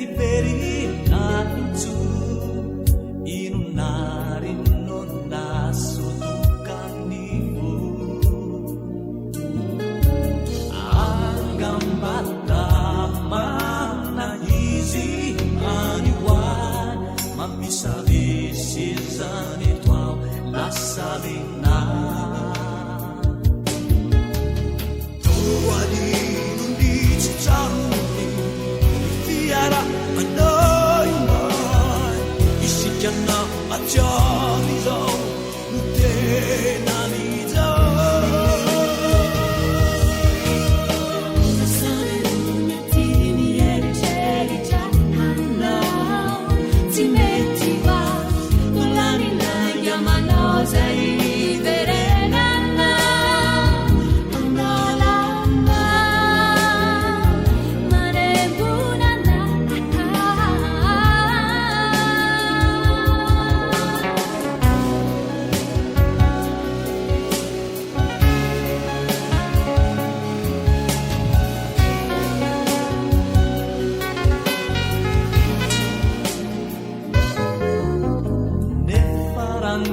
ti veri nancu inunarin non nasutukan nivo anggam batama na easy aniwan mabisari sizani twao lasalina tuwadi nundi chichamu tiara anoy mai isikana achamizo mute nanizo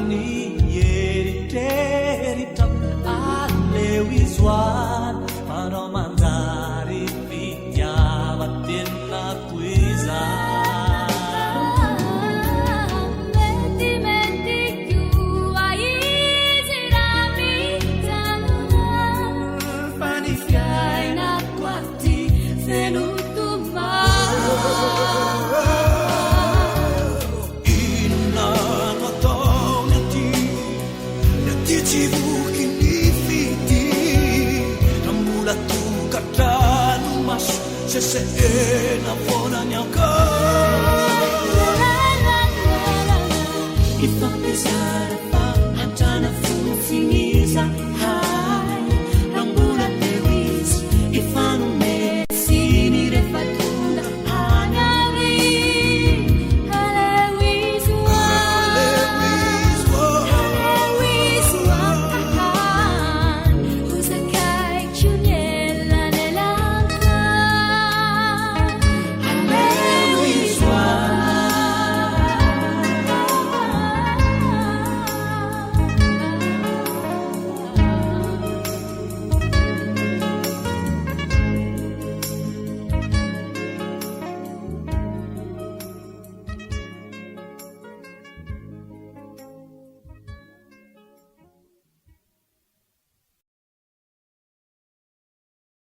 ni yeri teri tam ale wiswan mano mandari vidya vatin na kuiza se enamoranya kau. Hipnotisar